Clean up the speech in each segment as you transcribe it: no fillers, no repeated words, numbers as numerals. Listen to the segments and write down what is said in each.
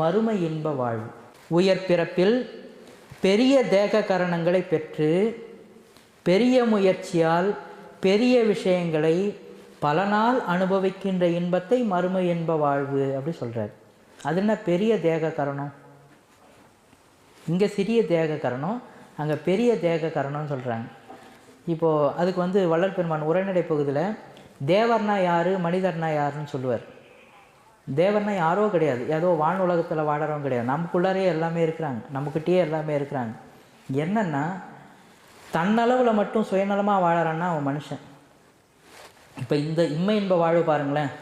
மறுமை இன்ப வாழ்வு. உயர் பிறப்பில் பெரிய தேக கரணங்களை பெற்று பெரிய முயற்சியால் பெரிய விஷயங்களை பல நாள் அனுபவிக்கின்ற இன்பத்தை மறுமை இன்ப வாழ்வு அப்படி சொல்கிறார். அது என்ன பெரிய தேக கரணம்? இங்கே சிறிய தேக கரணம், அங்கே பெரிய தேக கரணம்னு சொல்கிறாங்க. இப்போது அதுக்கு வள்ளல் பெருமான் உரைநடை பகுதியில் தேவர்னா யார், மனிதர்னா யாருன்னு சொல்லுவார். தேவர்னா யாரோ கிடையாது, ஏதோ வான் உலகத்தில் வாழறவங்க கிடையாது, நமக்குள்ளாரே எல்லாமே இருக்கிறாங்க, நம்மக்கிட்டேயே எல்லாமே இருக்கிறாங்க. என்னென்னா தன்னளவில் மட்டும் சுயநலமாக வாழறான்னா அவன் மனுஷன். இப்போ இந்த இம்மை இன்ப வாழ்வு பாருங்களேன்.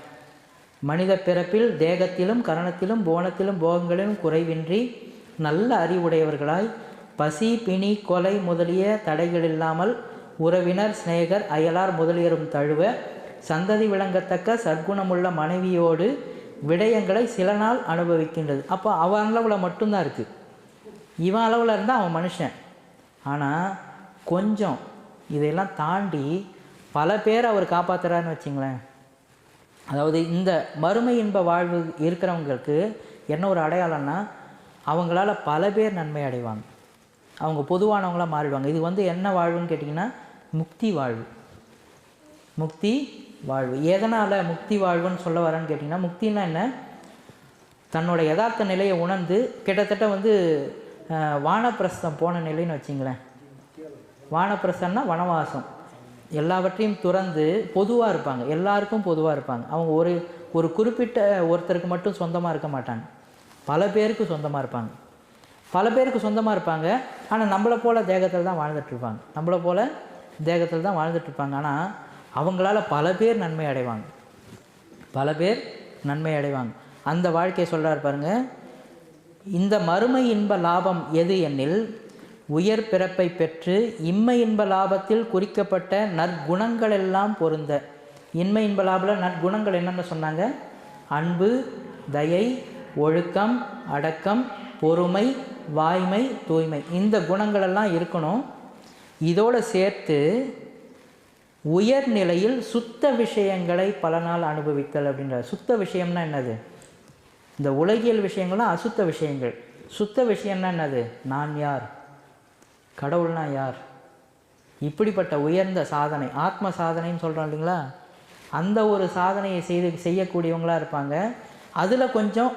மனித பிறப்பில் தேகத்திலும் கரணத்திலும் புவனத்திலும் போகங்களிலும் குறைவின்றி நல்ல அறிவுடையவர்களாய் பசி பிணி கொலை முதலிய தடைகள் இல்லாமல் உறவினர் சிநேகர் அயலார் முதலியரும் தழுவ சந்ததி விளங்கத்தக்க சற்குணமுள்ள மனைவியோடு விடயங்களை சில நாள் அனுபவிக்கின்றது. அப்போ அவன் அளவில் மட்டும்தான் இருக்குது. இவன் அளவில் இருந்தால் அவன் மனுஷன். ஆனால் கொஞ்சம் இதையெல்லாம் தாண்டி பல பேர் அவர் காப்பாற்றுறாருன்னு வச்சிங்களேன். அதாவது இந்த மறுமை இன்ப வாழ்வு இருக்கிறவங்களுக்கு என்ன ஒரு அடையாளம்னா அவங்களால பல பேர் நன்மை அடைவாங்க, அவங்க பொதுவானவங்களாக மாறிடுவாங்க. இது என்ன வாழ்வுன்னு கேட்டிங்கன்னா முக்தி வாழ்வு. முக்தி வாழ்வு எதனால் முக்தி வாழ்வுன்னு சொல்ல வரேன்னு கேட்டிங்கன்னா, முக்தின்னா என்ன? தன்னோட யதார்த்த நிலையை உணர்ந்து கிட்டத்தட்ட வானப்பிரஸ்தம் போன நிலைன்னு வச்சிங்களேன். வானப்பிரஸ்தம்னா வனவாசம், எல்லாவற்றையும் துறந்து பொதுவாக இருப்பாங்க, எல்லாருக்கும் பொதுவாக இருப்பாங்க. அவங்க ஒரு குறிப்பிட்ட ஒருத்தருக்கு மட்டும் சொந்தமாக இருக்க மாட்டாங்க, பல பேருக்கு சொந்தமாக இருப்பாங்க. பல பேருக்கு சொந்தமாக இருப்பாங்க, ஆனால் நம்மளை போல் தேகத்தில் தான் வாழ்ந்துட்டுருப்பாங்க, நம்மளை போல் தேகத்தில் தான் வாழ்ந்துட்டுருப்பாங்க. ஆனால் அவங்களால பல பேர் நன்மை அடைவாங்க, பல பேர் நன்மை அடைவாங்க. அந்த வாழ்க்கையை சொல்கிறார் பாருங்க. இந்த மறுமை இன்ப லாபம் எது எனில் உயர் பிறப்பை பெற்று இம்மை இன்ப லாபத்தில் குறிக்கப்பட்ட நற்குணங்கள் எல்லாம் பொருந்த. இன்மை இன்ப லாபத்தில் நற்குணங்கள் என்னென்ன சொன்னாங்க? அன்பு, தயை, ஒழுக்கம், அடக்கம், பொறுமை, வாய்மை, தூய்மை, இந்த குணங்களெல்லாம் இருக்கணும். இதோடு சேர்த்து உயர்நிலையில் சுத்த விஷயங்களை பல நாள் அனுபவித்தல் அப்படின்ற. சுத்த விஷயம்னா என்னது? இந்த உலகியல் விஷயங்கள்லாம் அசுத்த விஷயங்கள். சுத்த விஷயம்னா என்னது? நான் யார், கடவுள்னா யார், இப்படிப்பட்ட உயர்ந்த சாதனை, ஆத்ம சாதனைன்னு சொல்கிறோம் இல்லைங்களா, அந்த ஒரு சாதனையை செய்யக்கூடியவங்களாக இருப்பாங்க. அதில் கொஞ்சம்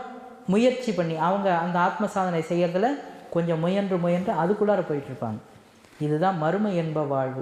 முயற்சி பண்ணி அவங்க அந்த ஆத்ம சாதனை செய்கிறதுல கொஞ்சம் முயன்று அதுக்குள்ளார போயிட்டுருப்பாங்க. இதுதான் மறுமை என்ப வாழ்வு.